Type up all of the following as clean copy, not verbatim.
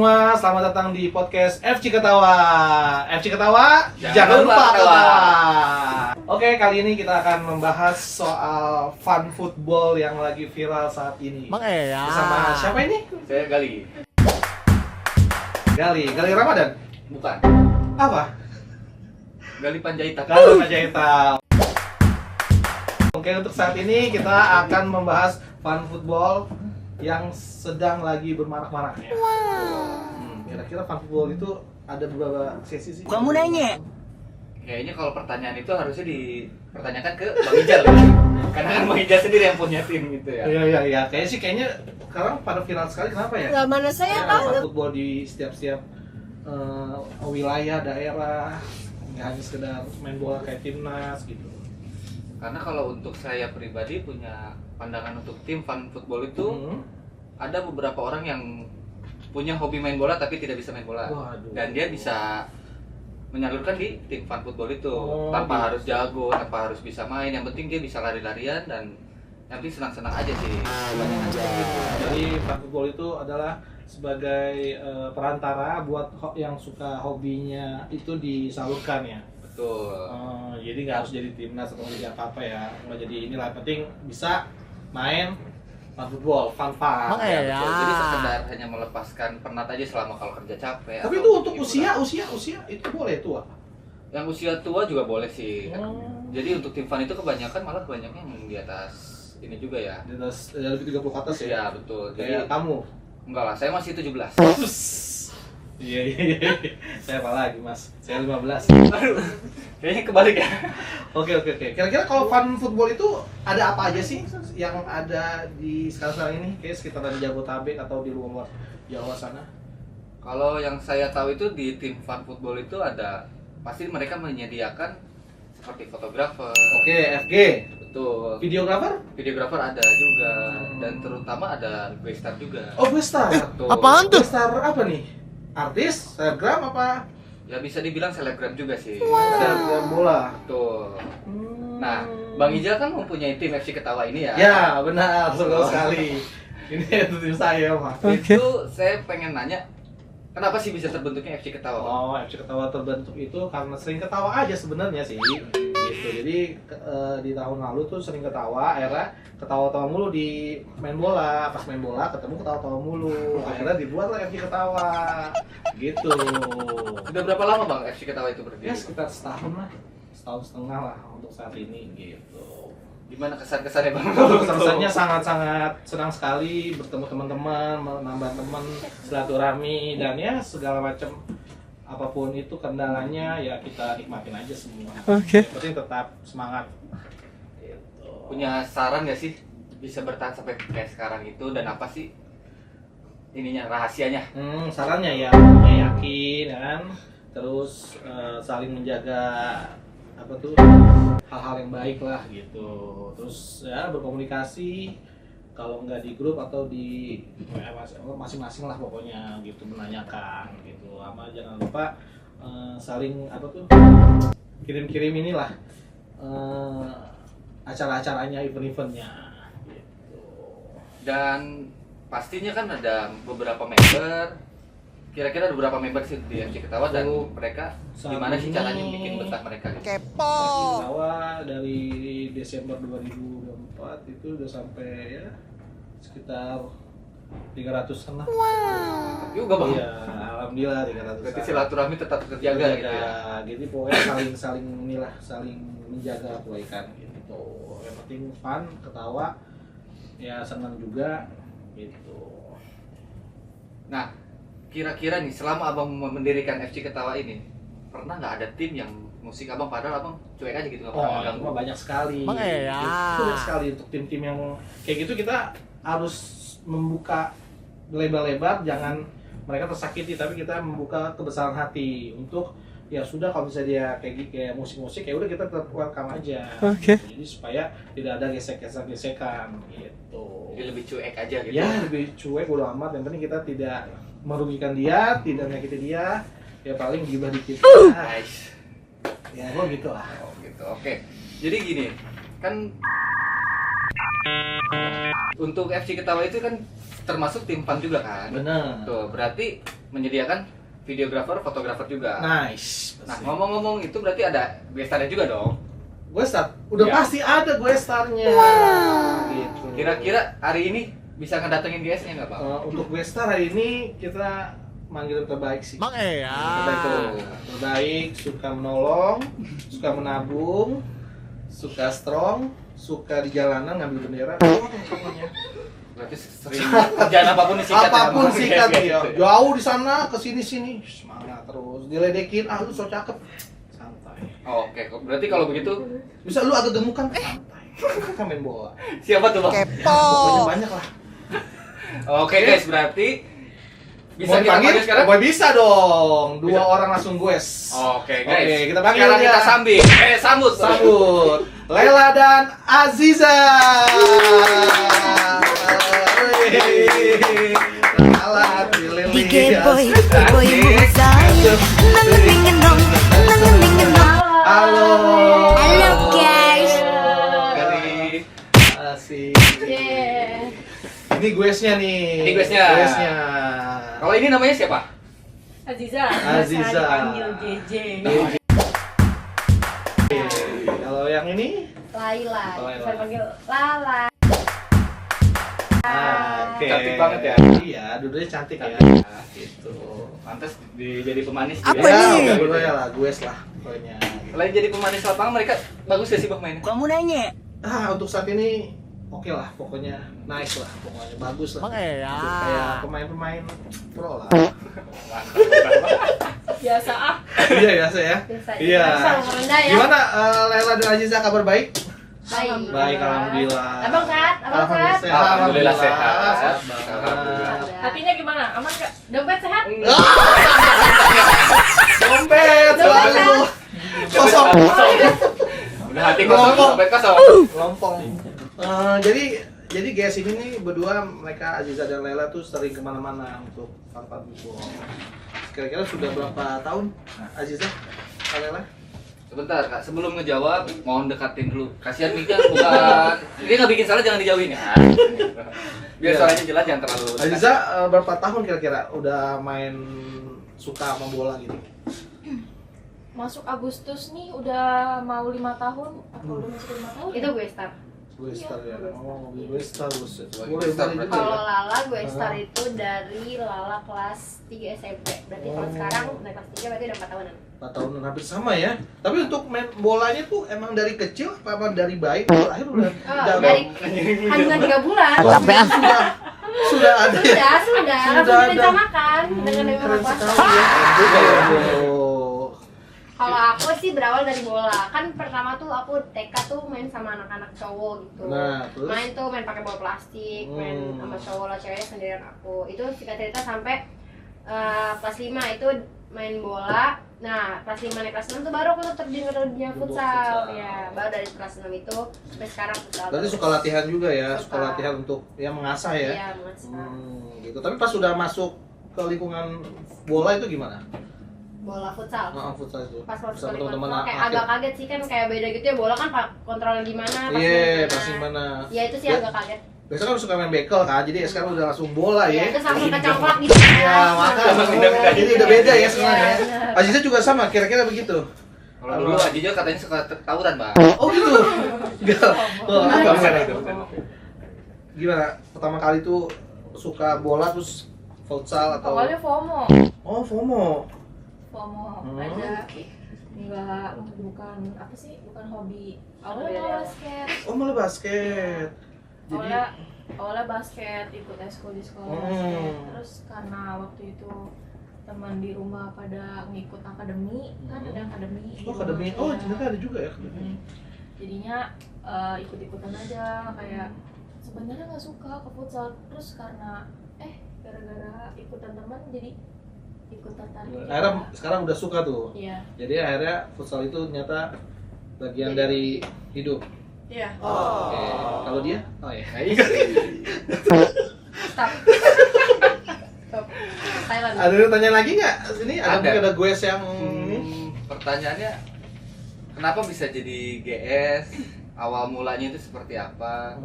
semua, selamat datang di podcast FC Ketawa. FC Ketawa, jangan lupa ketawa. Oke, kali ini kita akan membahas soal fun football yang lagi viral saat ini. Bersama siapa ini? Saya Gali. Gali Ramadan? Bukan. Apa? Gali Panjaitan. Gali Panjaitan. Oke, untuk saat ini kita akan membahas fun football yang sedang lagi bermarak-maraknya. Kira-kira fun football itu ada beberapa sesi sih. Kamu nanya? Kayaknya kalau pertanyaan itu harusnya dipertanyakan ke Bang Ijal ya. Karena kan Bang Ijal sendiri yang punya tim gitu ya. Iya. Kayaknya sekarang pada viral sekali, kenapa ya? Lah mana saya Fun tahu. football di setiap wilayah, daerah, nggak hanya sekedar main bola kayak timnas gitu. Karena kalau untuk saya pribadi punya pandangan untuk tim fun football itu ada beberapa orang yang punya hobi main bola tapi tidak bisa main bola. Waduh. Dan dia bisa menyalurkan di tim fun football itu gitu. tanpa harus jago, tanpa harus bisa main. Yang penting dia bisa lari-larian dan yang penting senang-senang aja sih. Kebanyakan seperti itu. Jadi fun football itu adalah sebagai perantara buat yang suka hobinya itu disalurkan ya. Betul. Jadi nggak harus jadi timnas atau jadi apa-apa ya, nggak jadi inilah, penting bisa main fun football, fun. Ya, betul. Jadi sekedar hanya melepaskan penat aja selama kalau kerja capek. Tapi atau itu untuk gimana. usia itu boleh tua. Yang usia tua juga boleh sih. Oh. Jadi untuk tim fun itu kebanyakan malah banyaknya yang di atas ini juga ya. Di atas lebih 30 ke atas ya. Iya, betul. Jadi Kayak kamu. enggak lah, saya masih 17. Iya. Saya apa lagi, Mas? Saya 15. Aduh. Kayaknya kebalik ya. Oke. Kira-kira kalau fun football itu ada apa aja sih yang ada di sekarang ini? Kayak sekitaran Jabodetabek atau di luar Jawa sana? Kalau yang saya tahu itu di tim fun football itu ada pasti mereka menyediakan seperti fotografer. Oke, FG. Betul. Videografer? Videografer ada juga dan terutama ada guestar juga. Oh, Bestar. Betul. Apaan tuh? Bestar apa nih? Artis? Selebgram apa? Ya bisa dibilang selebgram juga sih. Selebgram bola. Betul. Nah, Bang Ijal kan mempunyai tim FC Ketawa ini ya. Ya, benar, betul sekali. Ini itu tim saya, Mas. Itu saya pengen nanya, kenapa sih bisa terbentuknya FC Ketawa? Bang? Oh, FC Ketawa terbentuk itu karena sering ketawa aja sebenarnya sih. Gitu. Jadi di tahun lalu tuh sering ketawa, akhirnya ketawa-tawa mulu di main bola. Pas main bola ketemu ketawa-tawa mulu. Akhirnya dibuatlah FC Ketawa. Gitu. Udah berapa lama Bang FC Ketawa itu berdiri? Ya sekitar setahun lah. Setahun setengah lah untuk saat ini gitu. Gimana kesan-kesannya Bang? Kesannya sangat-sangat senang sekali bertemu teman-teman, menambah teman, silaturahmi, dan ya segala macam apapun itu kendalanya ya kita nikmatin aja semua. Oke. Yang penting tetap semangat. Gitu. Punya saran nggak sih bisa bertahan sampai kayak sekarang itu dan apa sih ininya rahasianya? Sarannya ya yakin kan, terus saling menjaga apa tuh hal-hal yang baik lah gitu. Terus ya berkomunikasi, kalau nggak di grup atau di masing-masing lah pokoknya gitu, menanyakan gitu. Sama jangan lupa saling apa tuh kirim-kirim inilah acara-acaranya, event-eventnya gitu. Dan pastinya kan ada beberapa member. Kira-kira ada beberapa member sih di FC Ketawa dan mereka gimana sih caranya bikin betah mereka gitu? Kepo. Ketawa dari Desember 2024 itu udah sampai ya sekitar 300-an lah. Tapi juga Bang. Iya, alhamdulillah 300. Berarti silaturahmi tetap terjaga gitu ya. Jadi pokoknya saling inilah, saling menjaga kebaikan gitu. Yang penting fun, ketawa, ya senang juga gitu. Nah, kira-kira nih selama Abang mendirikan FC Ketawa ini pernah nggak ada tim yang musik Abang padahal Abang cuek aja gitu nggak pernah Oh, mengganggu? itu mah banyak sekali. Bang, ya. Banyak sekali untuk tim-tim yang kayak gitu, kita harus membuka lebar-lebar, jangan mereka tersakiti, tapi kita membuka kebesaran hati untuk ya sudah, kalau misalnya dia kayak musik-musik ya udah kita tetap welcome aja. Oke. Jadi supaya tidak ada gesekan gitu. Jadi lebih cuek aja gitu. Ya lebih cuek, bodo amat, yang penting kita tidak merugikan dia, tidak menyakiti dia, ya paling gibah dikit. Nice. Ya lo gitu lah. Oh gitu. Oke. Jadi gini, kan untuk FC Ketawa itu kan termasuk tim fun juga kan? Bener. Tuh, berarti menyediakan videografer, fotografer juga. Nice. Nah, ngomong-ngomong itu berarti ada gestarnya juga dong. Gue start, udah Ya. pasti ada gue startnya. Gitu. Kira-kira hari ini bisa ngedatengin GS-nya nggak, Bang? Untuk gue star hari ini kita manggil yang terbaik sih. Bang Terbaik Ea. tuh. Terbaik, suka menolong, suka menabung, suka strong, suka di jalanan ngambil bendera. Pokoknya. Berarti sering kerjaan apapun disikat. Apapun sama sikat GS dia. gitu ya? Jauh di sana ke sini semangat terus. Diledekin, lu so cakep. Santai. Oke, berarti kalau begitu Bisa lu agak gemukan, santai. Kan main bola. siapa tuh, Bang? Pokoknya banyak lah. Oke, guys, berarti bisa Mau kita dipanggil? panggil sekarang? Boy, bisa dong. Dua Bisa. orang langsung guys. Oke, guys. Oke, kita panggil sekarang dia. kita sambut. Sambut Lela dan Aziza. Kenalan si Lili. Bige boy, boy musaya, nangeningenong, nangeningenong. Halo. Halo guys. Dari Asik. Ini guesnya nih. Ini guesnya. Kalau ini namanya siapa? Aziza. Aziza. Biasa dipanggil JJ. Kalau yang ini? Laila. Laila. Bisa dipanggil Lala. Oke. Cantik banget ya. Iya, duduknya cantik ya. Gitu. Pantes jadi pemanis Apa juga. nih? Udah berdua ya lah, gues lah pokoknya. Selain jadi pemanis lapangan, mereka bagus ya sih, Bang, mainnya? Kamu nanya. Untuk saat ini oke lah, pokoknya nice lah, pokoknya bagus lah. Bang Ea. Kayak pemain-pemain pro lah. Biasa ah. Iya biasa ya. Biasa. Iya. Biasa merendah ya. Gimana Lela dan Aziza kabar baik? Baik. Baik, alhamdulillah. Abang sehat? Abang sehat? Alhamdulillah sehat. Sehat Alhamdulillah. banget. Hatinya gimana? Aman gak? Dompet sehat? Dompet, Dompet. selalu kosong. Udah hati kosong, Ngomong. sampai kosong. Lompong. Jadi guys ini nih berdua mereka Aziza dan Lela tuh sering kemana-mana untuk Fun People. Kira-kira sudah berapa tahun Aziza, Kak Lela? Sebentar, Kak, sebelum ngejawab, mohon dekatin dulu. Kasihan Mika bukan. Dia nggak bikin salah, jangan dijauhin ya. Biar Iya. suaranya jelas, jangan terlalu. Aziza berapa tahun kira-kira udah main suka sama bola gitu? Masuk Agustus nih udah mau 5 tahun. Apa udah masuk 5 tahun? Itu gue start. Gue star ya. Oh, gue star buset. Gue Boleh star boleh berarti. juga Kalau ya. Lala gue start itu dari Lala kelas 3 SMP. Berarti kalau Oh. sekarang naik kelas 3 berarti udah 4 tahunan. 4 tahunan hampir sama ya. Tapi untuk main bolanya tuh emang dari kecil apa emang dari bayi? Terakhir udah Oh, dari kandungan 3 bulan. sudah ada ya. Sudah Sudah langsung ada. direncanakan dengan yang Keren kuasa. sekali ya. Aduh. Kalau aku sih berawal dari bola. Kan pertama tuh aku TK tuh main sama anak-anak cowok gitu. Nah, terus? Main pakai bola plastik, main sama cowok lah, ceweknya sendirian aku. Itu singkat cerita sampai kelas 5 itu main bola. Nah, kelas 5 naik kelas 6 tuh baru aku tuh terjun ke dunia futsal. Futsal. Ya, baru dari kelas 6 itu sampai sekarang futsal. Berarti terus. suka latihan juga ya, suka Suka. latihan untuk ya mengasah ya. Iya, mengasah. Gitu. Tapi pas sudah masuk ke lingkungan bola itu gimana? Bola futsal. Futsal itu. Pas masuk Bersama ke lingkungan teman-teman futsal kayak akhir. agak kaget sih kan, kayak beda gitu ya, bola kan kontrolnya gimana, Iya, gimana. pasti mana. Ya itu sih Ya. agak kaget. Biasanya kan suka main bekel kan, jadi sekarang udah langsung bola Ya, ya. terus langsung kecongklak gitu kan. Ya, makanya. Beda-beda. Jadi udah beda ya sebenarnya. Iya, ya. benar. Aziza juga sama, kira-kira begitu. Kalau dulu Ajijo katanya suka tawuran, Bang. Oh gitu. Enggak. Oh, apa Bercanda itu? itu, bercanda. Gimana? Pertama kali tuh suka bola terus futsal atau Awalnya FOMO. Oh, FOMO. Aja. Enggak, bukan apa sih? Bukan hobi. Awalnya Beda. malah basket. Oh, malah basket. Jadi Awalnya basket, ikut eskul di sekolah Hmm. basket. Terus karena waktu itu teman di rumah pada ngikut akademi, kan ada akademi. di Oh, rumah. akademi. Oh, Iya. ternyata ada juga ya akademi. Hmm. Jadinya ikut-ikutan aja, kayak sebenarnya nggak suka ke futsal, terus karena gara-gara ikutan teman jadi ikutan tarik. Akhirnya sekarang udah suka tuh. Iya. Jadi akhirnya futsal itu ternyata bagian Jadi- dari hidup. Iya. Oke. Kalau dia? Oh ya. Stop. Stop. Thailand. Ada yang tanya lagi nggak? Ini ada Ada. mungkin ada gue yang Pertanyaannya, kenapa bisa jadi GS? Awal mulanya itu seperti apa?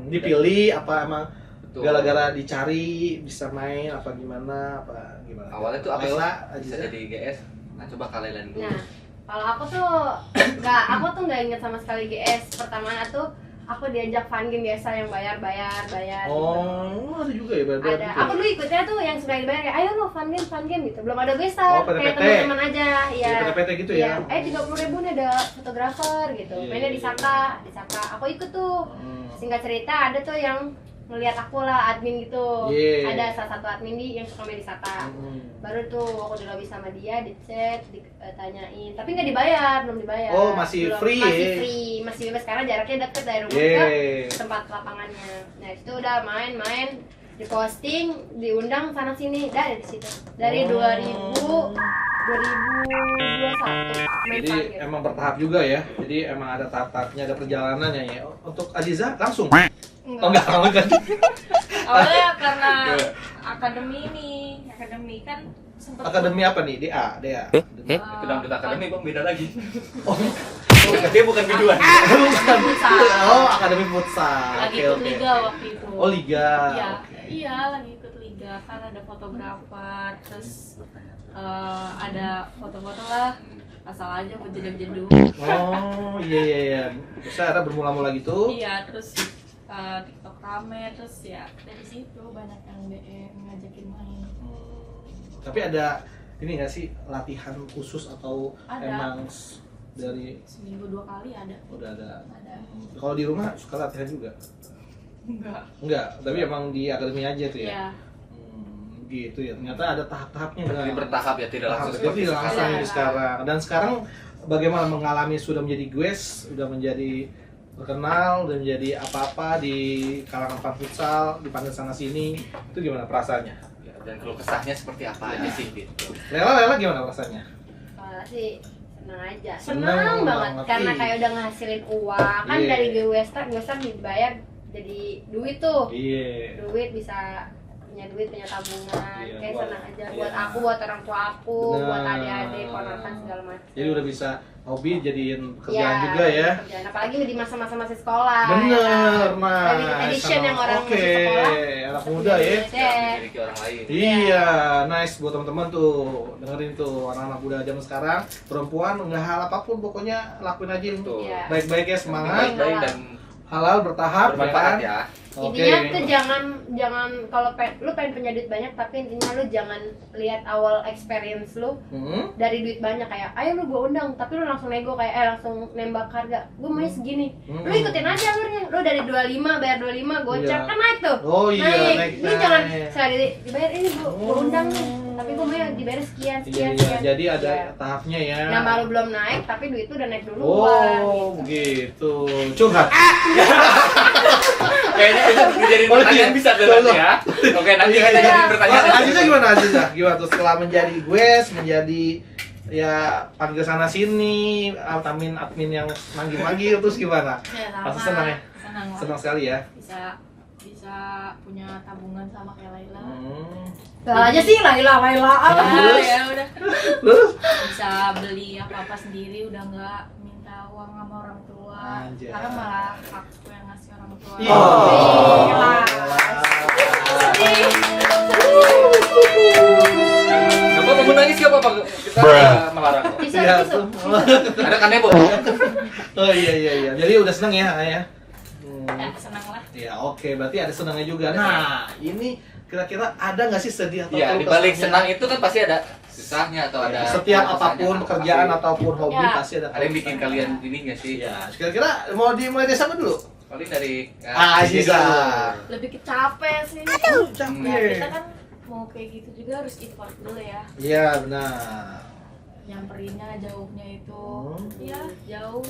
dipilih apa emang Betul. Gara-gara dicari bisa main apa gimana Awalnya tuh apa sih? Layla Bisa Aziza? jadi GS. Nah, coba Kak Layla dulu. Nah, kalau aku tuh nggak inget sama sekali GS. Pertamanya tuh aku diajak fun game biasa yang bayar gitu. Oh, ada juga ya bayar-bayar Ada. gitu Aku ya? dulu ikutnya tuh yang suka dibayar kayak ayo lo fun game gitu. Belum ada besar, Oh, kayak PT-PT. teman-teman aja. Ya, Ya. PT-PT gitu Iya. ya? 30.000 nih ada fotografer gitu. Iya, Mainnya iya, di Saka. Aku ikut tuh. Hmm. Singkat cerita ada tuh yang ngelihat aku lah admin gitu. Iya. Ada salah satu admin yang suka main di Saka. Baru tuh aku udah lobby sama dia, di chat, ditanyain. Tapi nggak dibayar, belum dibayar. Oh, masih Belum, free Masih ya? free, masih bebas karena jaraknya deket dari rumah ke Yeay. tempat lapangannya. Nah itu udah main, di posting, diundang sana sini, dari situ. Dari Oh. 2021 main Jadi fun game. emang bertahap juga ya. Jadi emang ada tahap-tahapnya, ada perjalanannya ya. Untuk Aziza langsung. Oh enggak, kan? Awalnya karena akademi kan sempet Akademi apa nih? DA. Itu dangdut akademi Bang, beda lagi. Dia bukan biduan. Bukan. Futsal. Oh, Akademi Futsal. lagi Oke, ikut oke. liga waktu itu. Oh, liga. Iya, Oke. iya lagi ikut liga kan ada fotografer, terus ada foto-foto lah, asal aja buat jeduk-jeduk. Oh, iya. Terus ada bermula-mula gitu. Iya, terus TikTok rame, terus ya dari situ banyak yang DM ngajakin main. Tapi ada ini nggak sih latihan khusus atau Ada. emang dari Seminggu 2 kali ada. udah ada? Ada. Kalau di rumah suka latihan juga? Enggak. Tapi emang di akademi aja tuh ya? Iya. Gitu ya. Ternyata ada tahap-tahapnya. Jadi nggak? bertahap ya, tidak langsung Tahap, jadi langsung sekarang. ini sekarang. Dan sekarang bagaimana mengalami sudah menjadi guest, sudah menjadi terkenal, dan menjadi apa-apa di kalangan fan futsal, dipanggil sana sini, itu gimana perasaannya? Ya, dan keluh kesahnya seperti apa aja sih gitu. Lela gimana perasaannya? Kalau sih senang aja, Senang senang banget banget, karena iya. kayak udah ngasilin uang kan. Iya. Dari gue start dibayar jadi duit tuh, Iya. duit bisa punya duit, punya tabungan. Iya, Kayak buat- senang aja iya. buat aku, buat orang tua aku, Benar. buat adik-adik, ponakan segala macam. Jadi udah bisa hobi jadiin pekerjaan Iya, juga ya. pekerjaan. Apalagi di masa-masa masih sekolah. Bener, ya kan? Limited edition yang orang Oke, masih sekolah. anak muda ya. Tidak memiliki orang lain. Iya, nice buat teman-teman tuh. Dengerin tuh anak-anak muda zaman sekarang, perempuan nggak hal apapun pokoknya lakuin aja yang Betul. Iya. baik-baik ya, semangat, Baik dan halal bertahap bermanfaat kan? ya. Oke. Intinya tuh jangan kalau lu pengen punya duit banyak, tapi intinya lu jangan lihat awal experience lu Hmm? dari duit banyak kayak ayo lu gua undang, tapi lu langsung nego kayak langsung nembak harga gua maunya segini. Lu ikutin aja alurnya, lu dari 25 bayar 25 gocap Iya. kan naik tuh. Oh iya, naik. Lu jangan sekali dibayar ini gua undang nih, tapi gua mau dibayar sekian Iya, sekian iya. sekian. Jadi ada Iya. tahapnya ya. Nah baru belum naik tapi duit lu udah naik duluan. Oh, begitu. Curhat. Kayaknya itu dijadiin Oh, pertanyaan iya. bisa tuh nanti ya. Oke, nanti kita jadiin pertanyaan. Aziza gimana Aziza? Gimana tuh setelah menjadi guest, menjadi ya panggil sana sini, admin yang manggil-manggil, terus gimana? Ya, sama. Pasti senang ya? Senang lah. Senang sekali ya. Bisa punya tabungan sama kayak Layla. Lah aja sih Laila. Ya udah. Terus? Bisa beli apa-apa sendiri, udah nggak minta uang sama orang tua. Anjay. Karena malah aku yang ngasih orang tua. Iya. Gak apa-apa, mau nangis gak apa-apa. Kita nggak melarang kok. Tisu, Iya, tisu. tuh. Ada kan Nebo? Oh iya. Jadi udah seneng ya, ya. Ya, senang lah. Ya oke, berarti ada senangnya juga. Nah, ini kira-kira ada nggak sih sedih atau Iya, keluh di balik kesahnya? senang itu kan pasti ada susahnya atau ada Setiap keluh apapun kesahnya. pekerjaan Pasti. ataupun hobi Ya. pasti ada. Ada yang bikin keluh kalian kesahnya. ini nggak sih? Iya, kira-kira mau dimulai dari siapa dulu? Paling dari Aziza. Lebih capek sih. Capek. Ya, kita kan mau kayak gitu juga harus effort dulu ya. Iya benar. Nyamperinnya jauhnya itu. Hmm. Ya, jauh.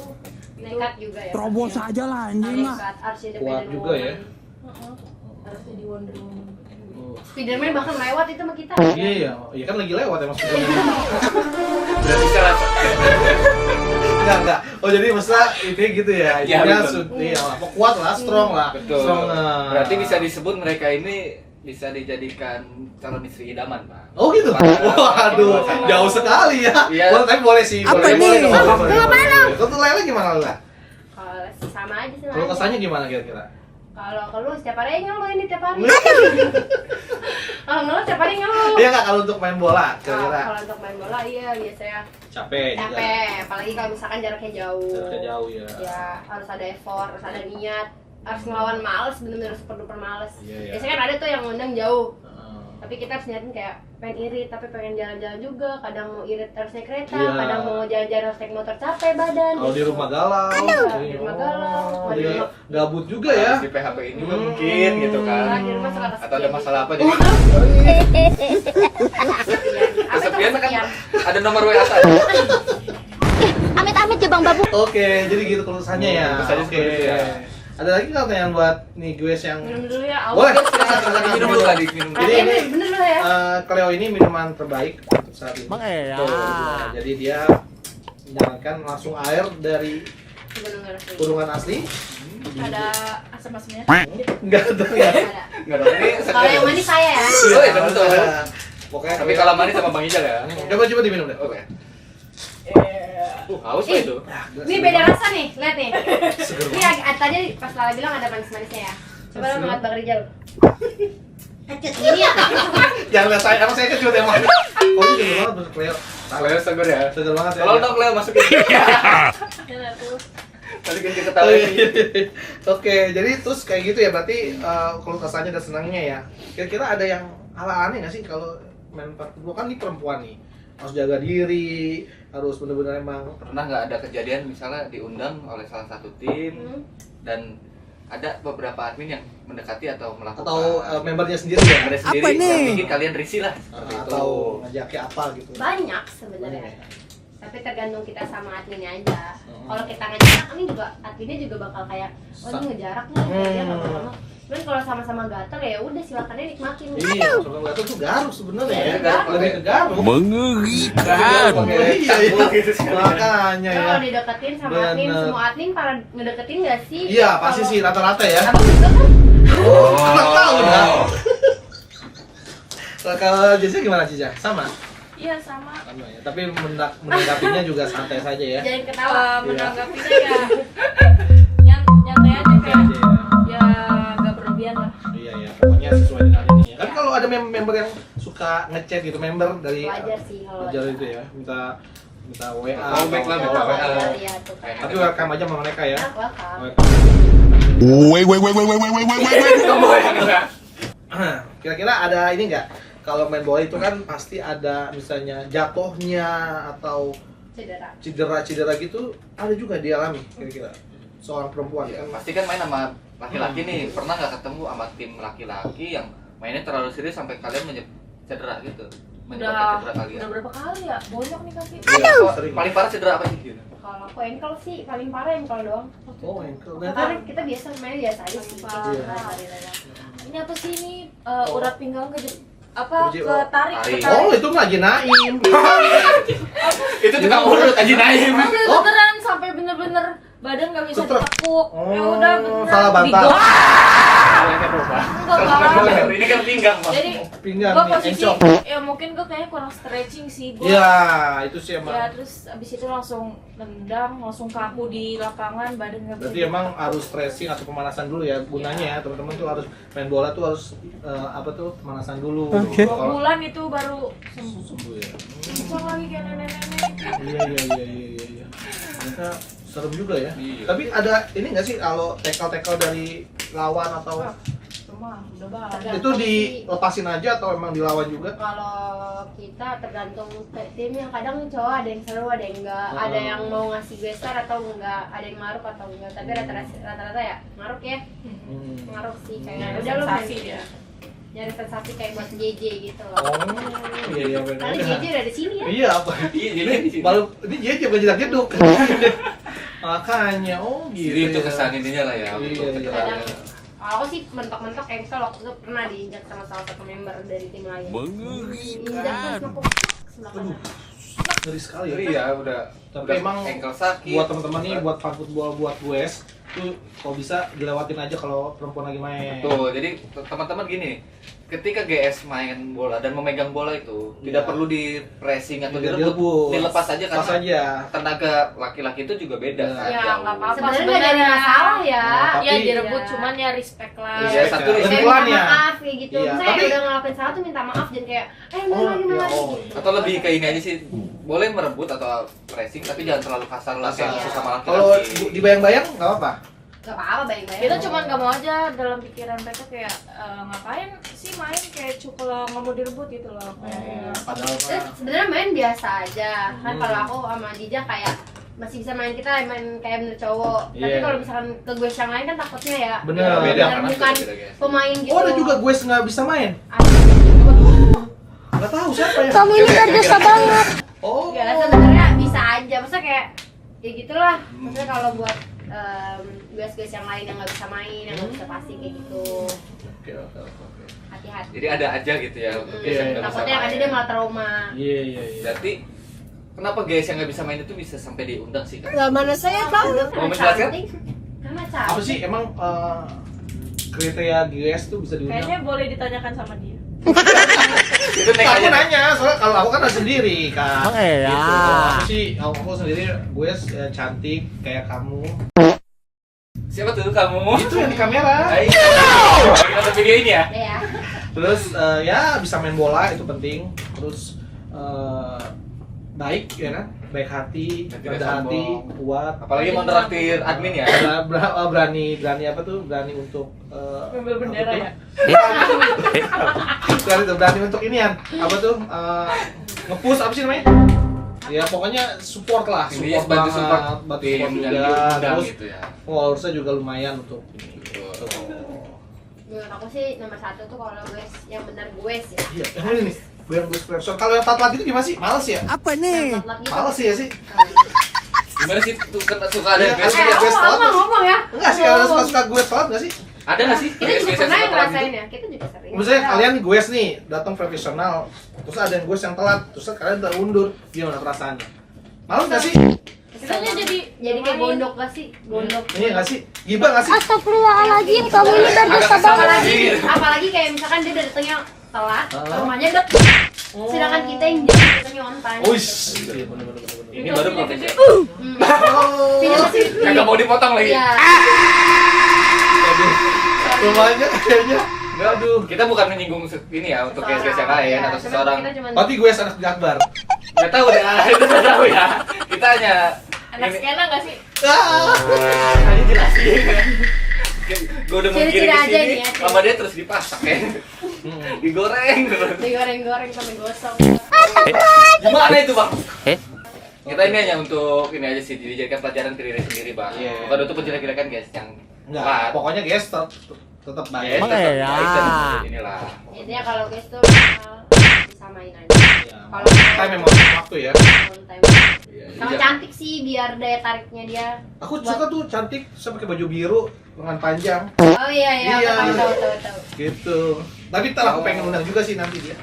Itu Nekat juga ya. Terobos aja lah anjing mah. Nekat, harus Kuat independent juga ya. Heeh. Harus jadi Wonder Woman. Spiderman bahkan lewat itu sama kita. Iya, iya kan lagi lewat emang sebenarnya. Udah bisa lah. Enggak. Oh jadi maksudnya itu gitu ya. Iya, Intinya betul. iya lah, kuat lah, strong lah. Betul. Strong. Berarti bisa disebut mereka ini bisa dijadikan calon istri idaman, Pak. Oh gitu. Waduh, jauh sekali ya. Iya. Boleh, tapi boleh sih. Apa boleh, nih? boleh dong, Oh, boleh, boleh. Kalau tuh Lela gimana Lela? Kalau sama aja sih. Kalau kesannya gimana kira-kira? Kalau keluh setiap hari ngeluh ini tiap hari. Kalau ngeluh setiap hari ngeluh. Iya nggak kalau untuk main bola kira-kira Kalau untuk main bola iya biasanya capek juga. capek, apalagi kalau misalkan jaraknya jauh. Jaraknya jauh ya. Ya harus ada effort, harus ada niat, harus ngelawan males, bener-bener super males. Iya, iya. Biasanya kan ada tuh yang ngundang jauh, Heeh. tapi kita harus niatin kayak pengen irit tapi pengen jalan-jalan juga. Kadang mau irit harus naik kereta, Iya. kadang mau jalan-jalan harus naik motor capek badan. Kalau di rumah galau, Iya, di rumah galau. Oh, dia gabut juga ya. Di PHP ini juga mungkin gitu Nah, kan. di rumah suka Atau ada masalah apa jadi Apa itu kesepian kan kesepian? ada nomor WA saya. Amit-amit ya Bang Babu. Oke, jadi gitu kelusannya ya. Kelusannya Oke. seperti itu ya. Ada lagi nggak yang buat nih gue yang Minum dulu ya, boleh? awas. Silakan Minum dulu tadi, minum dulu. Jadi ini Bener dulu ya. Cleo ini minuman terbaik untuk saat ini. Bang Ea. Tuh, nah, jadi dia menjalankan langsung air dari Bener-bener sih. kurungan asli. Ada asam-asamnya. Enggak ada ya. Ada. Enggak dong ini Kalau yang manis saya ya. Oh iya betul. Pokoknya Tapi kalau manis sama Bang Ijal ya. coba diminum deh. Oke. Haus lah itu. Ini beda rasa nih, lihat nih. Seger Ini tadi pas Lala bilang ada manis-manisnya ya. Coba lo ngeliat Bang Rijal. Kecut ini ya. Jangan lihat saya, emang saya kecil emang. Oh ini seger banget untuk Cleo. Leo seger ya. Seger banget ya. Kalau dong Leo masukin. Ya tuh. Tadi kan kita tahu ini. Oke, jadi terus kayak gitu ya berarti kalau rasanya dan senangnya ya. Kira-kira ada yang hal aneh nggak sih kalau main parkour kan ini perempuan nih harus jaga diri, harus benar-benar emang Pernah nggak ada kejadian misalnya diundang oleh salah satu tim dan ada beberapa admin yang mendekati atau melakukan atau membernya sendiri ya Anda sendiri Apa nih? yang bikin kalian risih lah seperti itu. atau ngajaknya apa gitu. Banyak sebenarnya. Banyak ya? Tapi tergantung kita sama adminnya aja. Hmm. Kalau kita ngejarak, ini juga adminnya juga bakal kayak, oh ini ngejarak nih, dia nggak mau. Cuman kalau sama-sama gatel ya udah silakan aja nikmatin. Iya, kalau nggak tahu tuh garuk sebenarnya ya. Iya, garuk. Lebih ke garuk. Mengerikan. Oke, iya, iya. Makanya ya. Kalau dideketin sama admin, Bener. semua admin pada ngedeketin nggak sih? Iya, pasti Kalau- sih rata-rata ya. Abang juga kan? Oh, anak tahu dah. Kalau Jessica gimana Cica? Sama? Iya sama. Sama ya. Tapi menanggapinya juga santai saja ya. Jangan ketawa. Menanggapinya ya nyantai aja kayak ya nggak berlebihan lah. Iya ya, pokoknya sesuai dengan ini ya. Kan kalau ada member yang suka ngechat gitu, member dari Wajar sih kalau wajar itu ya, minta WA. Oh, baik lah, minta WA. Iya, tuh kan. Tapi welcome aja sama mereka ya. Welcome. Welcome. Kamu yang enggak. Kira-kira ada ini nggak? Kalau main bola itu kan pasti ada misalnya jatuhnya atau cedera gitu, ada juga dialami kira-kira seorang perempuan Ya, kan. pasti kan main sama laki-laki nih. Pernah nggak ketemu sama tim laki-laki yang mainnya terlalu serius sampai kalian cedera gitu? Menyebabkan cedera kalian. Udah berapa kali ya? Banyak nih kaki. Aduh, sering. paling parah cedera apa sih gitu? Kalau aku ankle sih paling parah ankle doang. Oh, ankle. Karena kita biasa main biasa aja sih. Parah. Iya. Ini apa sih ini urat pinggang apa Uji- ketarik tarik. ketarik. Oh, itu mah Naim. Itu tukang urut aja Naim. Oh, beneran sampai bener-bener badan nggak bisa Ketrek. ditekuk. Oh, Ya udah beneran. salah bantal. Enggak. Ini kan pinggang, Mas. Jadi Pinggang gua nih, posisi encok. ya mungkin gua kayaknya kurang stretching sih gua. Iya, itu sih emang. Ya terus abis itu langsung nendang, langsung kaku di lapangan, badan nggak bisa. Berarti emang harus stretching atau pemanasan dulu ya gunanya ya, teman-teman tuh harus main bola tuh harus apa tuh pemanasan dulu. Oke. 2 bulan itu baru sembuh. Sembuh ya. Kencang lagi kayak nenek-nenek. Iya. Ternyata serem juga ya. Iya. Tapi ada ini nggak sih kalau tackle dari lawan atau Cuma udah banget. itu dilepasin aja atau emang dilawan juga? Kalau kita tergantung timnya, kadang cowok ada yang seru, ada yang enggak, ada yang mau ngasih geser atau enggak, ada yang maruk atau enggak. Tapi rata-rata ya maruk ya, maruk sih kayak Nyari udah lu sensasi main. dia. Nyari sensasi kayak buat JJ gitu loh. Oh, iya benar. Karena JJ udah di sini ya. Iya apa? Iya, jadi Ini di sini. baru ini jeje bukan jedak jeduk. Makanya gitu. Jadi itu ya. kesan ininya lah ya. Iya, untuk iya. cederanya. Kadang aku sih mentok-mentok ankle waktu itu pernah diinjak sama salah satu member dari tim lain. Injak terus nepuk sebelah kanan. Ngeri sekali ya. Iya, udah. Tapi udah emang ankle sakit. buat teman-teman nih, buat fan football, buat gue tuh kalau bisa dilewatin aja kalau perempuan lagi main. Tuh, jadi teman-teman gini, ketika GS main bola dan memegang bola itu Iya. tidak perlu di pressing atau Tidak direbut, direbut. dilepas aja Pas karena aja. tenaga laki-laki itu juga beda kan. Ya, jauh. nggak apa-apa. Sebenarnya nggak jadi masalah ya. Tapi- Ya direbut Iya. cuman ya respect lah. Iya, satu Lebih Kayak pelan minta ya. maaf kayak gitu. Iya, Misalnya tapi- udah ngelakuin salah tuh minta maaf dan kayak main Oh, lagi iya, lagi oh. gitu. Atau lebih ke ini aja sih, boleh merebut atau pressing tapi jangan terlalu kasar lah kayak Kasar. sesama Kalau laki-laki. dibayang-bayang nggak apa-apa. Gak apa-apa baik-baik. Kita cuman gak mau aja dalam pikiran mereka kayak ngapain sih main kayak kalau nggak mau direbut gitu loh. Kayak, Padahal Terus mah. sebenarnya main biasa aja. Kan Hmm. kalau aku sama Dija kayak masih bisa main kita main kayak bener cowok. Tapi Iya. kalau misalkan ke gue yang lain kan takutnya ya. Bener, beda beda, karena bukan beda, guys. pemain gitu. Oh, ada juga gue nggak bisa main. Nggak tahu siapa ya. Kamu ini berdosa banget. Oh. Ya sebenarnya bisa aja. Maksudnya kayak ya gitulah. Maksudnya kalau buat guys-guys yang lain yang nggak bisa main, yang nggak bisa passing kayak gitu, Oke. hati-hati. Jadi ada aja gitu ya untuk Hmm, guys yang nggak bisa takutnya main. nanti dia malah trauma. Iya. Berarti kenapa guys yang nggak bisa main itu bisa sampai diundang sih? Kak? Gak mana saya tahu. Mau menjelaskan? Karena Apa cantik. sih emang kriteria GS tuh bisa diundang? kayaknya boleh ditanyakan sama dia. Itu Aku aja. nanya, soalnya kalau aku kan sendiri kak. Oh, iya. Gitu. Aku sih, aku sendiri gue cantik kayak kamu. Siapa tuh kamu? Itu yang di kamera. Hai. Kita nonton video ini ya. Ya. Terus ya bisa main bola itu penting. Terus baik ya kan, baik hati, Dan tidak rendah hati, sombong. kuat. Apalagi mau traktir admin ya. Berani apa tuh? Berani untuk Ngambil bendera ya. berani untuk inian apa tuh? Nge-push apa sih namanya? Ya pokoknya support lah, Ini support bantu banget, support bantu tim support yang juga. diundang Terus gitu ya. followersnya juga lumayan untuk ini. Betul. Menurut aku sih nomor 1 tuh kalau gue yang benar gue sih. Iya, yang ini nih. Gue yang gue sponsor. Kalau yang tat itu gimana sih? Males ya? Apa Yang nih? telat gitu. Males sih ya sih. Gimana sih tuh kena suka ada Iya, guys? asli. Aku Gue telat nggak sih? ngomong ya. Enggak sih, kalau suka gue telat nggak sih? Ada nggak sih? Kita juga Guys-guys pernah yang yang suka telat ngerasain gitu? ya. Kita juga sering. Misalnya kalian gue nih datang profesional, terus ada yang gue yang telat, terus kalian terundur, gimana perasaannya? Males nggak sih? Kitanya jadi kayak gondok gak sih? Gondok. Iya nggak sih? Gibah nggak sih? Astagfirullahaladzim, kamu ini berdosa Agak kesal banget. sih. Apalagi kayak misalkan dia udah datangnya telat, rumahnya deket. Sedangkan kita yang datangnya on time. Uish. Iya bener. Ini baru profesi. Pinjam sih. Kagak mau dipotong lagi. Iya. Aduh, rumahnya kayaknya. Aduh, kita bukan menyinggung ini ya untuk guys-guys yang lain Iya, atau cuma seseorang. kita cuman- Berarti gue anak Jakbar. Nggak tahu deh, itu nggak tahu ya. Kita hanya anak ini- skena nggak sih? hanya jelasin. Gue udah mau kirim Ciri-ciri ke aja sini nih ya, sama dia terus dipasak ya. Digoreng terus. digoreng-goreng sampai gosong. Gimana itu bang? Eh? Kita ini hanya untuk ini aja sih dijadikan pelajaran ke diri sendiri bang. Iya. Bukan untuk menjelek-jelekan guys yang Enggak, telat. pokoknya guys tetap Ya, baik. Emang tetap iya? baik dan inilah. Intinya kalau guys tuh disamain aja. Ya, Kalau time memang waktu ya. on time. Iya, Sama iya. cantik sih biar daya tariknya dia. Aku suka tuh cantik, saya pakai baju biru, lengan panjang, Oh iya iya, Iya. tahu. gitu. Tapi ntar aku pengen undang juga sih nanti dia.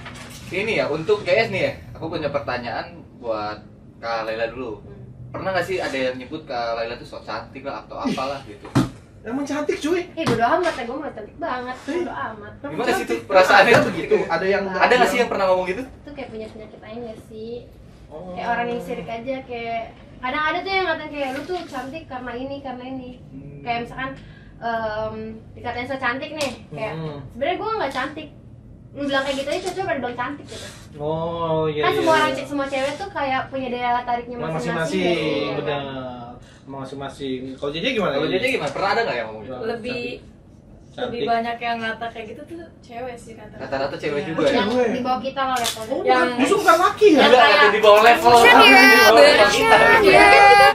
Ini ya untuk GS nih ya. Aku punya pertanyaan buat Kak Laila dulu. Pernah nggak sih ada yang nyebut Kak Laila tuh sok cantik lah atau apalah gitu? Emang cantik cuy. Bodo amat ya, gue mau cantik banget. Bodo amat. Gimana sih tuh perasaannya tuh begitu? Ada yang Ada nggak sih yang pernah ngomong gitu? Itu kayak punya penyakit aja gak sih? Oh. Kayak orang yang sirik aja, kayak kadang ada tuh yang ngatain kayak lu tuh cantik karena ini. Kayak misalkan dikatain so cantik nih, kayak sebenarnya gue nggak cantik. Lu bilang kayak gitu aja cocok pada bilang cantik gitu. Oh iya. Kan iya, semua orang iya. semua cewek tuh kayak punya daya tariknya masing-masing. Masing-masing, ya kan? benar. Masing-masing. Kalau Jeje gimana? Kalau Jeje gimana? Pernah ada nggak yang ngomong gitu? Lebih Cantik. banyak yang ngata kayak gitu tuh cewek sih kata. Rata-rata cewek Iya. juga ya? Yang Cewek. di bawah kita loh levelnya. Oh, Yang- justru bukan laki ya? Enggak, ada di bawah level. Di bawah level kita.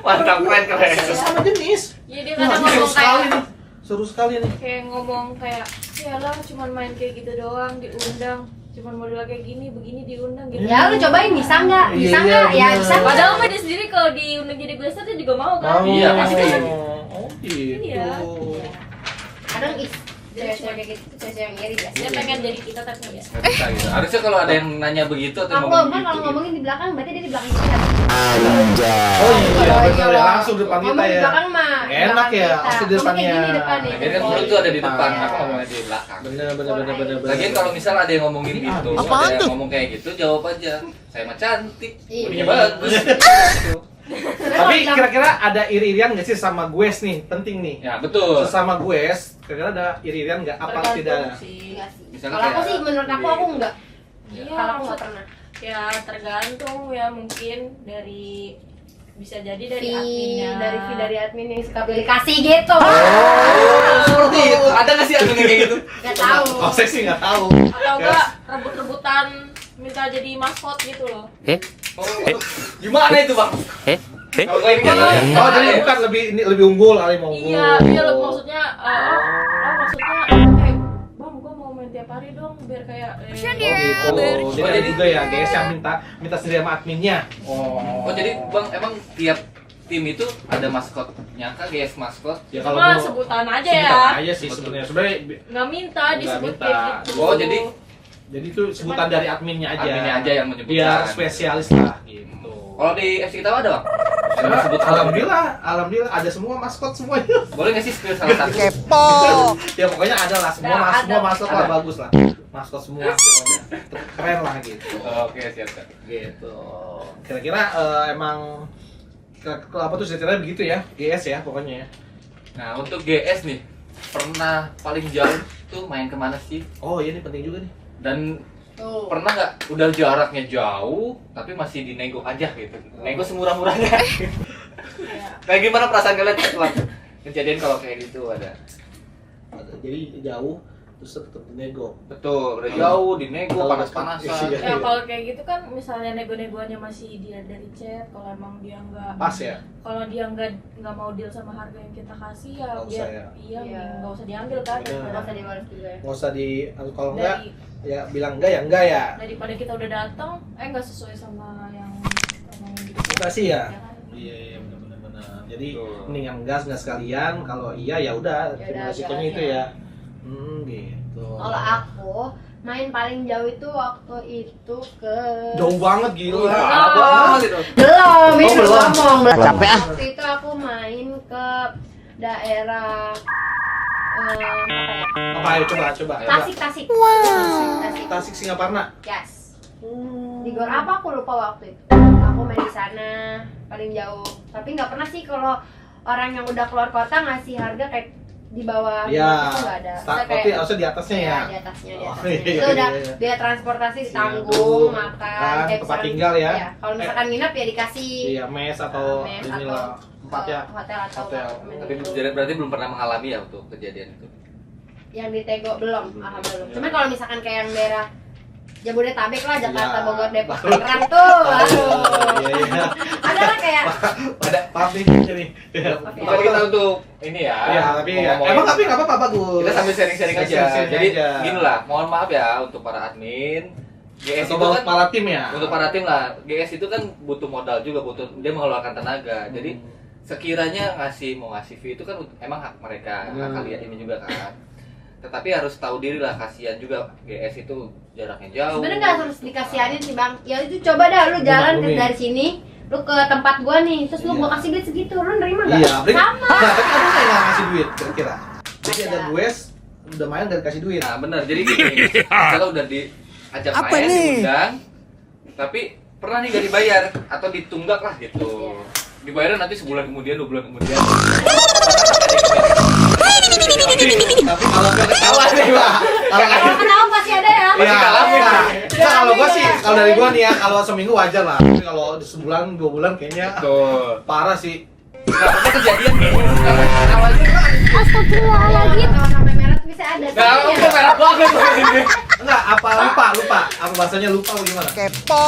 Mantap, keren. Sama jenis. Iya dia Wah, kadang ini seru ngomong sekali kayak nih. Seru sekali nih. kayak ngomong kayak yalah cuman main kayak gitu doang diundang, cuman model kayak gini begini diundang gitu. Ya lu cobain bisa nggak? Iya, Bisa iya, nggak? Ya bener. bisa. Padahal mah dia sendiri kalau diundang jadi blaster dia juga mau kan? Iya, pasti kan. Oh gitu. Iya. Kadang ih cewek-cewek kayak gitu tuh cewek-cewek yang iri Dia biasanya. pengen jadi kita tapi nggak bisa. Nggak bisa gitu. Harusnya kalau ada yang nanya begitu atau Aku ngomong kan kalau gitu. ngomongin di belakang berarti dia di belakang kita. Oh iya, benar ya, langsung depan kita Ngomong di ya. belakang mah. di Enak belakang ya, kita. pasti di Ngomong kayak depannya. gini depan nih. Nah, kan mulut tuh ada di depan, Iya. aku ngomongnya di belakang. Bener. Lagian kalau misal ada yang ngomongin Ini gitu, apaan ada yang tuh? ngomong kayak gitu, jawab aja. Saya mah cantik, Iya. bodinya bagus. Gitu. Tapi kira-kira ada iri-irian nggak sih sama gue nih? Penting nih. Ya betul. Sesama gue, kira-kira ada iri-irian nggak? Apa tidak? Tergantung sih. Enggak sih. Misalnya Kalau aku kayak sih menurut aku enggak. Iya, Kalau aku maksud- enggak pernah. ya tergantung ya, mungkin dari bisa jadi dari Fee adminnya. dari admin yang suka beli kasih gitu. Oh, seperti itu. Ada nggak sih admin yang kayak gitu? Enggak tahu. Oh, saya sih nggak tahu. Atau enggak rebut-rebutan minta jadi maskot gitu loh. Oh, gimana itu bang? Kalau kayak gini Oh, jadi bukan lebih unggul, kali mau unggul. Iya, iya maksudnya kayak bang, gua mau main tiap hari dong biar kayak Oh gitu. Jadi ada juga ya, guys yang minta sendiri sama adminnya. Oh, jadi bang emang tiap tim itu ada maskotnya kan, guys, maskot. Ya kalau cuma mau sebutan aja sebutan ya. aja sih sebenarnya. Sebenarnya Nggak minta Nggak disebut minta. kayak gitu. Oh, jadi itu sebutan dari adminnya aja. Adminnya aja yang menyebutkan. Biar spesialis lah gitu. Kalau di FC kita ada bang? Yang disebut Alhamdulillah ada semua maskot semuanya. Boleh nggak sih spill salah satu? Kepo. Ya pokoknya ada lah semua Ada. semua maskot lah Ada. bagus lah. Maskot semua semuanya. Keren lah gitu. Oke, siap. Gitu. Kira-kira emang apa tuh ceritanya begitu ya? GS ya pokoknya ya. Nah, untuk GS nih, pernah paling jauh tuh main kemana sih? Oh iya ini penting juga nih. Dan Tuh. pernah nggak udah jaraknya jauh tapi masih dinego aja gitu? Nego semurah-murahnya. Iya. Kayak gimana perasaan kalian setelah kejadian kalau kayak gitu ada? Jadi jauh terus tetap nego. Betul, udah jauh dinego Kalau- panas-panasan. Iya. Ya kalau kayak gitu kan misalnya nego-negoannya masih dia dari chat, kalau emang dia nggak Pas ya. kalau dia nggak mau deal sama harga yang kita kasih ya Nggak dia usah ya. iya Iya. nggak usah diambil kan. Iya. Enggak usah dibalas juga ya. Nggak usah kalau enggak Dari ya bilang enggak ya enggak ya. daripada kita udah datang nggak sesuai sama yang omongin gitu. Kita sih ya. Ya kan? Iya benar. Jadi Betul. mending yang gas sekalian. Kalau iya ya udah Ya terima udah, resikonya gas itu ya. ya. Gitu. Kalau aku main paling jauh itu waktu itu ke Jauh banget gila. Apa banget itu? belum ini Oh, belum belum. ngomong belum. Capek ah. Waktu itu aku main ke daerah Apa ayo coba. Tasik. Tasik. Tasik Singaparna. Yes. Di Gor apa aku lupa waktu itu. Aku main di sana paling jauh. Tapi nggak pernah sih kalau orang yang udah keluar kota ngasih harga kayak di bawah Ya. itu nggak ada. Kita Tapi harusnya di atasnya ya. di atasnya, di Oh, atasnya. iya, Itu udah iya. biaya transportasi Iya, ditanggung, tuh. makan, Kan, kayak tempat misalkan- tinggal ya. Iya, kalau misalkan nginep ya dikasih Iya, mes atau mes inilah tempat ya. hotel atau Hotel. apartemen Tapi gitu. berarti belum pernah mengalami ya untuk kejadian itu. Yang di Tego belum, Belum. alhamdulillah. Iya. Cuman kalau misalkan kayak yang daerah Jabodetabek lah, Jakarta, Iya. Bogor, Depok, Tangerang tuh, aduh. Iya. Ada lah kayak Pada maaf nih ini. Oke. Bukan kita untuk ini ya. Iya, tapi ya. ngomongin. Emang tapi nggak apa-apa bagus. Kita sambil sharing-sharing aja. Sharing-sharing Jadi aja. gini lah, mohon maaf ya untuk para admin. GS Atau itu kan para tim ya. untuk para tim lah. GS itu kan butuh modal juga, dia mengeluarkan tenaga. Jadi sekiranya mau ngasih fee itu kan emang hak mereka, hak kalian ini juga kan. Tetapi harus tahu diri lah, kasihan juga GS itu jaraknya jauh. sebenarnya nggak harus dikasihanin sih bang. Ya itu coba dah lu jalan Maklumin. dari sini, lu ke tempat gua nih, terus lu Iya. gua kasih duit segitu, lu nerima nggak? Iya, Sama. Nah, tapi ada nggak yang ngasih duit kira-kira? Jadi Ada. ada gue udah main gak dikasih duit. Nah benar, jadi gini, kalau udah diajak Apa main, nih? diundang, tapi pernah nih gak dibayar atau ditunggak lah gitu. Iya. Dibayarnya nanti sebulan kemudian, 2 bulan kemudian. Tapi kalau nggak ketawa nih pak. Kalau Kalau ketawa pasti ada ya. Iya, ngalamin. nah, kalau gua sih, kalau dari gua nih ya, kalau seminggu wajar lah. Tapi kalau sebulan, 2 bulan kayaknya Tuh. parah sih. Nah, pernah kejadian kayak gitu. Awalnya Astagfirullahaladzim. Kalau sampai merah tuh bisa ada. Nah, Iya. kok merah banget loh ini. Enggak, apa lupa. Apa bahasanya lupa atau gimana? Kepo.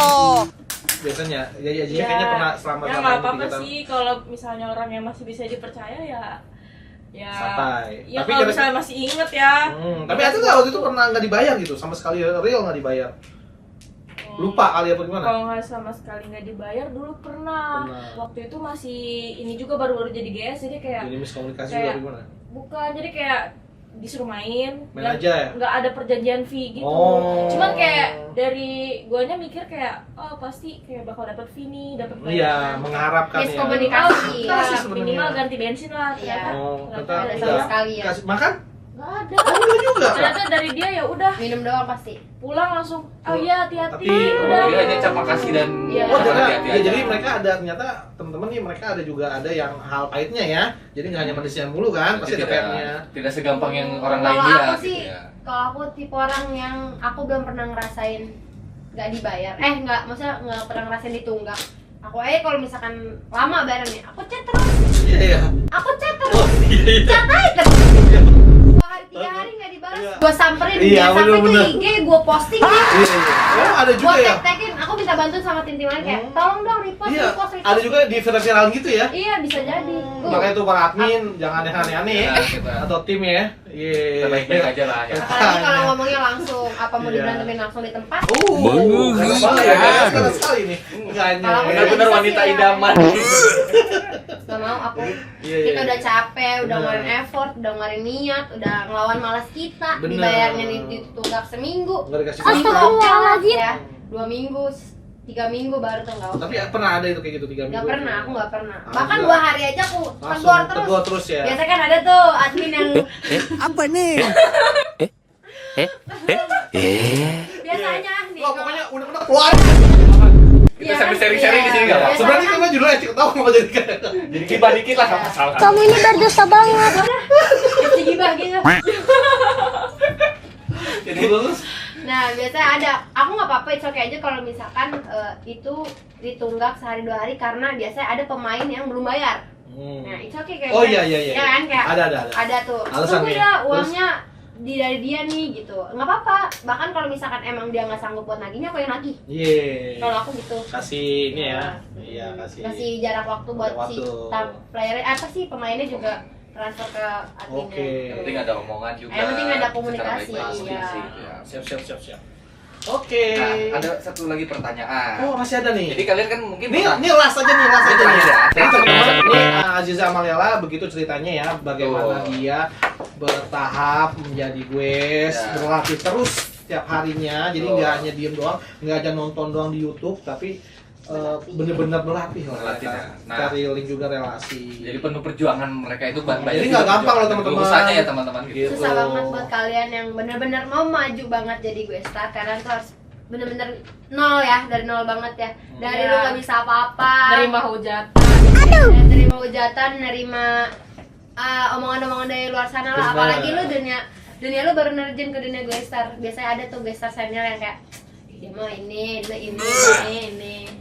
Biasanya, ya kayaknya pernah selama ya selama nggak ini apa-apa kita sih kalau misalnya orang yang masih bisa dipercaya ya santai. ya Tapi kalau kira- misalnya masih inget ya. tapi ada nggak waktu itu pernah nggak dibayar gitu, sama sekali real nggak dibayar? Lupa kali apa gimana? Kalau nggak sama sekali nggak dibayar dulu pernah. Pernah. Waktu itu masih ini juga baru-baru jadi GS jadi kayak Jadi miskomunikasi kayak- atau gimana? bukan jadi kayak disuruh main aja ya? nggak ada perjanjian fee gitu. Oh. Cuman kayak dari guanya mikir kayak oh pasti kayak bakal dapat fee nih, dapat Iya, mengharapkan ya. Miskomunikasi. ya, Kasih sebenarnya. minimal ganti bensin lah. Iya. Ternyata Oh, nggak tetap ada ada. sama sekali ya. Kasih makan? Nggak ada. Enggak juga. Ternyata dari dia ya udah Minum doang pasti. pulang langsung oh iya hati-hati Tapi- udah. Dia hanya cap makasih dan Iya. Oh, sama ternyata, hati-hati ya, aja. jadi mereka ada ternyata teman-teman nih mereka ada juga ada yang hal pahitnya ya. Jadi nggak hanya manisnya mulu kan, pasti ada pahitnya. tidak segampang yang orang lain Kalau lihat aku gitu sih, ya. kalau aku tipe orang yang aku belum pernah ngerasain nggak dibayar. Maksudnya nggak pernah ngerasain ditunggak. Aku aja kalau misalkan lama bayarnya, aku chat terus. Iya, iya. Aku chat terus. Oh, iya. Chat aja terus. 2 hari 3 hari nggak dibalas. Iya. Gue samperin Iya, dia sampai ke bener-bener. IG, gue posting dia. Iya, iya. Oh, ada juga Gue ya. tag-tagin, aku minta bantuan sama tim-tim lain kayak, tolong dong repost, Iya, repost. ada juga di viral gitu ya. Iya, bisa jadi. Makanya tuh para admin jangan aneh-aneh ya. Nah, kita- Atau tim ya. Iya. Kita baik-baik aja lah ya. Apalagi kalau ngomongnya langsung, apa mau Iya. diberantemin langsung di tempat? Enak banget ya. Enak sekali nih. Enggak hanya. Kalau aku Benar-benar bisa wanita sih ya. idaman. Gak mau aku. Iya, iya. Kita udah capek, udah Bener. ngeluarin effort, udah ngeluarin niat, udah ngelawan malas kita. Bener. Dibayarnya ditunggak seminggu. Enggak dikasih Seminggu makan. Astagfirullahaladzim. ya, 2 minggu, 3 minggu baru tuh nggak oke. Tapi pernah ada itu kayak gitu 3 minggu. Nggak pernah, aku nggak pernah. Ah, Bahkan enggak. 2 hari aja aku tegur Langsung terus. tegur terus ya. Biasa kan ada tuh admin yang Apa nih? biasanya nih. Wah, pokoknya udah keluar. Kita sambil sharing-sharing di sini nggak apa-apa. Sebenarnya kan judulnya cik tahu mau jadi kayak. Jadi gibah dikit lah sama salah. Kamu ini berdosa banget. Jadi gibah gitu. Jadi Nah, biasanya ada. Aku nggak apa-apa, it's okay aja kalau misalkan itu ditunggak sehari 2 hari karena biasanya ada pemain yang belum bayar. Nah, it's okay kayak Oh gitu. iya iya iya. Ya kan kayak Ada. ada tuh. Alasan Tunggu ya? ya Terus? uangnya dari dia nih gitu. Nggak apa-apa. Bahkan kalau misalkan emang dia nggak sanggup buat nagihnya, aku yang nagih. Iya. Kalau aku gitu. Kasih ini ya. Iya, kasih. Kasih jarak waktu buat Jarak si waktu. player apa sih pemainnya juga transfer ke adminnya. Oke. yang penting ada omongan juga. Yang penting ada secara komunikasi, baik-baik, iya. sih, ya. Siap. Oke. Nah, ada satu lagi pertanyaan. Oh, masih ada nih. Jadi kalian kan mungkin Ini last aja nih. Ini terakhir ya. Jadi teman-teman, ini Aziza Amaliala begitu ceritanya ya, bagaimana Betul. dia bertahap menjadi guys, Ya. berlatih terus setiap harinya. Jadi Betul. nggak hanya diem doang, nggak aja nonton doang di YouTube, tapi bener-bener berlatih lah. Berlatih, mereka. nah. Cari link juga relasi. jadi penuh perjuangan mereka itu banyak. Jadi nggak gampang loh, teman-teman. Usahanya ya teman-teman gitu. Gitu. Susah banget buat kalian yang bener-bener mau maju banget jadi gue star. Kalian tuh harus bener-bener nol ya, dari nol banget ya. Dari Iya. lu gak bisa apa-apa, Nerima hujat. nerima hujatan, nerima omongan-omongan dari luar sana lah. Bener. Apalagi lu dunia lu baru nerjun ke dunia gue star. Biasanya ada tuh gue star senior yang kayak dia mau ini.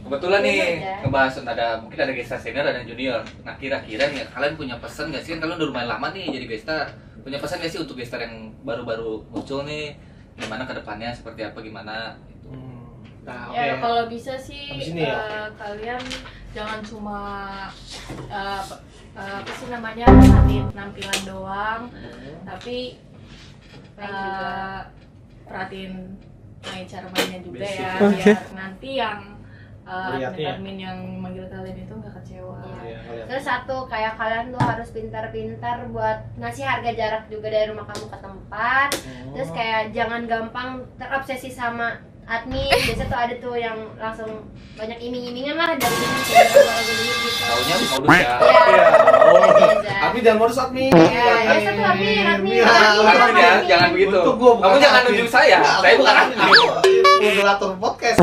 Kebetulan nih Iya, ada. ngebahas ada mungkin ada gestar senior dan junior. Nah kira-kira nih kalian punya pesan gak sih, kan kalian udah lumayan lama nih jadi gestar, punya pesan gak sih untuk gestar yang baru-baru muncul nih, gimana kedepannya seperti apa gimana? Nah, Ya oke. kalau bisa sih Habis ini ya? kalian jangan cuma apa sih namanya perhatiin penampilan doang, tapi Main juga. perhatiin cara mainnya juga ya, Oke. biar nanti yang Lihatnya. admin yang manggil kalian itu nggak kecewa. Iya, kalian. Terus satu, kayak kalian tuh harus pintar-pintar buat ngasih harga jarak juga dari rumah kamu ke tempat. Terus kayak jangan gampang terobsesi sama admin. Biasa tuh ada tuh yang langsung banyak iming-imingan lah dari ini kayak gitu. Taunya modus ya. Iya. Admin dan modus admin. Ya, biasa tuh admin. Ya, Admin ya, jangan begitu. Untung gua bukan Kamu jangan admin. nunjuk saya. Nggak, Saya bukan admin. Moderator podcast.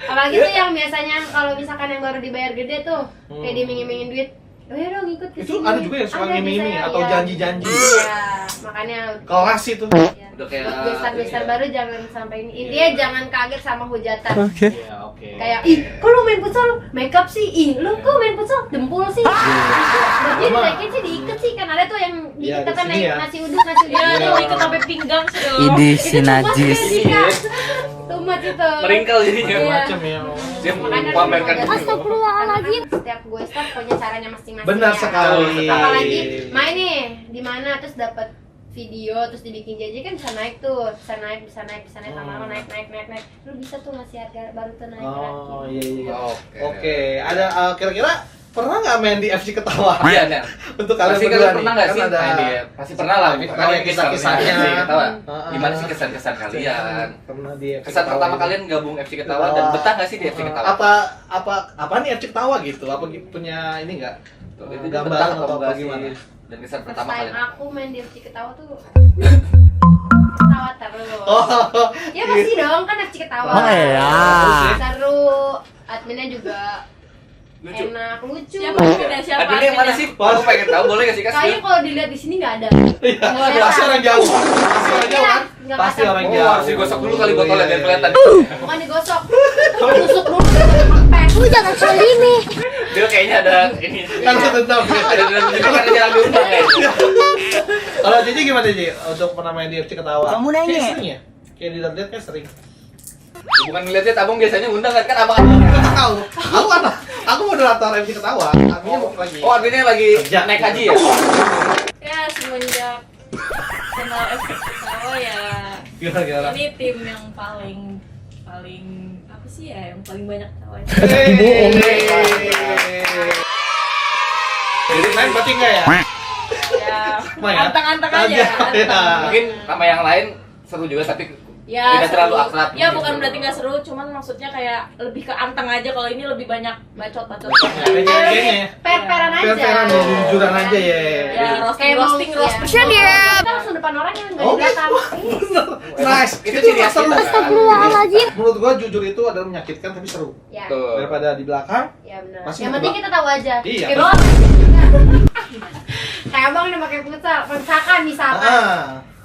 Apalagi tuh yang biasanya kalau misalkan yang baru dibayar gede tuh kayak diiming-imingin duit. Oh ya dong ikut ke Itu sini. ada juga yang suka Ada, ngiming-iming biasanya, atau iya. janji-janji. Iya, makanya Kelas itu. ya. Udah kayak Buat besar-besar ini ya. baru jangan sampai ini. Intinya Iya. jangan kaget sama hujatan. Oke. Iya, oke. Kayak ih, kok lu main futsal makeup sih? Ih, lu kok main futsal dempul sih? Berarti Sama. dinaikin sih diikat sih kan ada tuh yang Iya, kita kan di sini naik ya. nasi uduk nasi uduk. Iya, Iya. tuh ikut sampai pinggang sih dong. Ini Itu si tuh mas najis. sih, Kak. Tuh mas itu. Meringkal jadinya. Iya. Macam ya. Dia Makanya pamerkan harus dulu. Astagfirullahaladzim. Setiap gue star punya caranya masing-masing. Benar ya. sekali. Apalagi main nih di mana terus dapat video terus dibikin janji kan bisa naik tuh, bisa naik lama-lama naik. Lu bisa tuh ngasih harga baru tuh naik Oh, lagi. iya. Oke. Oke, ada kira-kira pernah nggak main di FC Ketawa? Iya, Nen. Untuk kalian Pasti berdua kalian nih, pernah nggak kan sih ada main di pasti pernah lah. Ada Kalian kisah-kisahnya. FC Ketawa. Heeh. Gimana sih kesan-kesan kalian? Pernah di FC Kesan Ketawa pertama gitu. kalian gabung FC Ketawa dan betah nggak sih di FC Ketawa? Apa nih FC Ketawa gitu? Apa punya ini enggak? Tuh, itu Gambaran betah atau apa enggak sih? gimana? Dan kesan First pertama time kalian. aku main di FC Ketawa tuh ketawa terus. Oh. Ya pasti dong kan FC Ketawa. Oh, iya. Seru, adminnya juga Lucu. enak, lucu. Siapa adminnya? Siapa Adminnya yang mana adminnya? sih? Aku pengen tahu, boleh nggak sih Kayaknya kasih? kalau dilihat di sini nggak ada. Iya, pasti orang jauh. Pasti orang jauh kan? Nggak Pasti kelihatan. orang Oh, jauh. harus digosok dulu kali botolnya biar kelihatan. Bukan digosok, tusuk dulu, kempes. Lu jangan salimi. Dia kayaknya ada ini. Kan tetap. Ada juga kan jarang diundang ya. Kalau Cici gimana Cici? Untuk pernah main di FC Ketawa? Kamu nanya. Kayak sering ya? Kayak dilihat kan sering. Bukan ngeliatnya tabung biasanya undang kan abang. Nggak tahu. Aku moderator MC Ketawa. Artinya mau lagi. Oh, adminnya lagi Kerja. naik haji ya? Ya semenjak kenal FC Ketawa ya Gimana? ini tim yang paling apa sih ya yang paling banyak tawa. Bohong. Jadi main berarti enggak ya? Ya Main ya? antang-antang Aja, aja. ya. Antang. Mungkin sama yang lain seru juga tapi Ya, tidak terlalu seru. akrab. Ya gitu. bukan berarti nggak seru, cuman maksudnya kayak lebih ke anteng aja. Kalau ini lebih banyak bacot-bacot. Ada geng-gengnya ya? Per-peran aja. Per-peran ya, jujuran aja ya. Ya Kayak roasting. Kita langsung depan orang yang nggak di Oh, belakang. Nice. Itu ciri khas seru. kita, kan? Astagfirullahaladzim. Menurut gua jujur itu adalah menyakitkan tapi seru. Ya, Tuh. Daripada di belakang. ya benar. Masih Yang mau penting ke kita tahu aja. Iya. Kayak banget. Kayak abang udah pakai futsal, misalkan.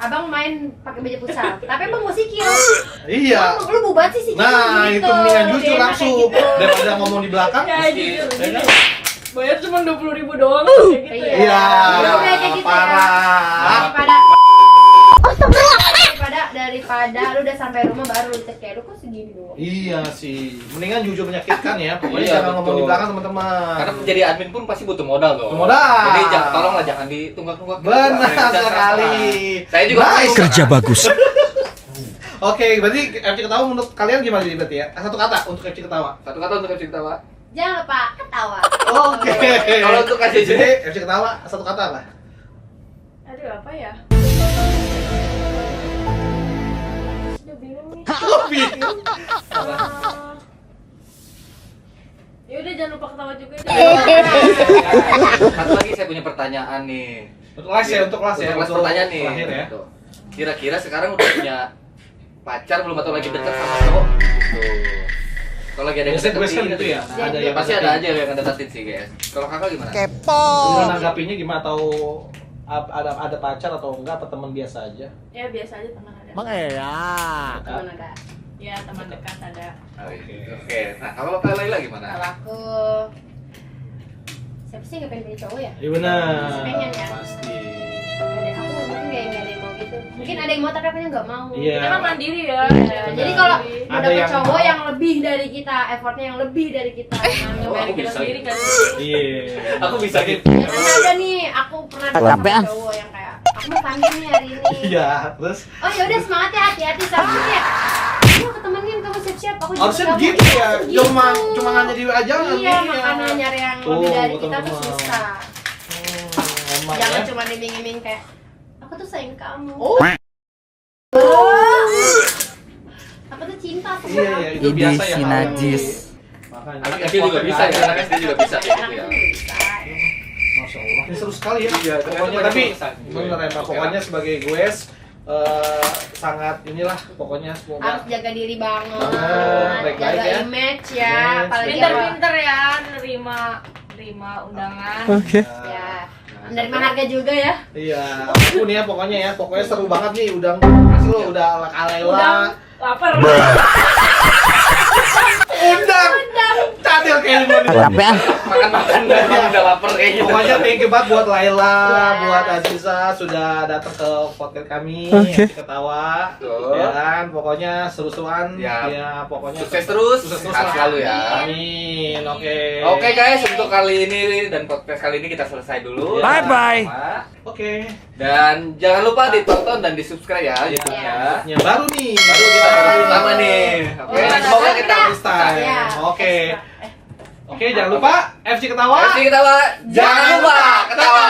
Abang main pakai baju futsal, tapi abang mau sikil. Iya. Lu bubat sih sikil. Nah, gitu. itu mendingan jujur Lebih enak langsung. kayak gitu. Daripada ngomong di belakang. Ya mesti- jujur. ya Gini. kan? Bayar cuma 20.000 doang kayak gitu ya. Iya. Udah kayak gitu ya. Parah. Daripada lu udah sampai rumah baru lu cek kayak lu kok segini doang. Iya sih. Mendingan jujur menyakitkan ya. Pokoknya Iya, jangan ngomong di betul. belakang teman-teman. Karena menjadi admin pun pasti butuh modal dong. Butuh modal. Jadi tolonglah jangan ditunggak-tunggak. gitu. Benar Jangan sekali. Saya juga Nice. Kerja bagus. Oke, berarti FC Ketawa menurut kalian gimana nih berarti ya? Satu kata untuk FC Ketawa. Satu kata untuk FC Ketawa. Jangan lupa ketawa. Oke. Kalau untuk kasih Jadi FC Ketawa satu kata apa? Aduh apa ya? Udah bingung nih. Bingung. Ya udah jangan lupa ketawa juga deh. Satu lagi saya punya pertanyaan nih. Untuk kelas ya, untuk kelas ya. Untuk kelas untuk pertanyaan nih. Terakhir ya. Tuh. Kira-kira sekarang udah punya pacar belum atau lagi dekat sama cowok? Gitu. Kalau lagi ada yang Biasanya gue kan deketin gitu ya. Iya, Ada iya. yang Pasti ada aja yang ngedeketin sih guys. Kalau kakak gimana? Menanggapinya gimana atau ada pacar atau enggak atau teman biasa aja? Ya biasa aja teman ada. Teman ada. Ya teman dekat ada. Oke. Nah kalau Kak Laila gimana? Kalau aku siapa sih nggak pengen punya cowok ya? Iya benar. Masih pengen kan? Pasti. Ada aku mungkin nggak ada yang mau gitu. Mungkin ada yang mau tapi aku nggak mau. Iya. Kita kan mandiri ya. Iya, jadi kalau Ada mau dapet yang cowok mau. yang lebih dari kita, effortnya yang lebih dari kita. Ngebayar aku kita bisa sendiri gitu. kan sih. Iya. Aku bisa gitu. Biasanya ada nih, aku pernah dapet sama Capean. cowok yang kayak aku mau panggil nih hari ini. Iya, terus Oh ya udah semangat ya, hati-hati sama ya. Aku ketemenin kamu siap-siap, aku juga harusnya kamu. begitu ya. Harusnya Cuma hanya di aja Iya, makanya nyari yang Tuh, lebih dari kita tuh teman-teman. susah. Emang Jangan ya. cuma dimingin kayak aku tuh sayang kamu. Oh. Aku tuh cinta sama Iya, kamu. iya, itu biasa ya. si hal yang- najis. Makanya. Anak kecil juga bisa ya. Anak SD juga bisa kayak gitu ya. Masya Allah. Ini seru sekali ya. Iya, Pokoknya ternyata tapi banyak urusan. bener ya, Pak. Pokoknya sebagai gue sangat inilah pokoknya Harus semoga jaga diri banget, baik-baik jaga ya. image ya, Image, apalagi pinter, apa? Pinter-pinter ya nerima undangan. Ya, menerima harga juga ya. Iya, apapun ya pokoknya ya. Pokoknya seru banget nih udang pasti lo udah ala-ala. Udang lapar. Udang. Cadel kayak gimana nih. Capean. Makan-makan udah lapar kayaknya. Pokoknya thank you banget buat Laila, Ya. buat Aziza sudah datang ke podcast kami, Oke. Ketawa. Betul. Ya kan, pokoknya seru-seruan. Ya. Ya, pokoknya Sukses terus, Sukses terus sehat lah. selalu ya. Amin. Oke. Oke guys, untuk kali ini dan podcast kali ini kita selesai dulu. Bye bye. Oke. Dan jangan lupa ditonton dan di subscribe ya YouTube-nya. Ya, baru nih. Baru kita baru pertama nih. Oke, Oh, semoga kita kita- freestyle. Ya, Oke. extra. Oke, jangan lupa FC Ketawa. FC Ketawa, jangan lupa ketawa.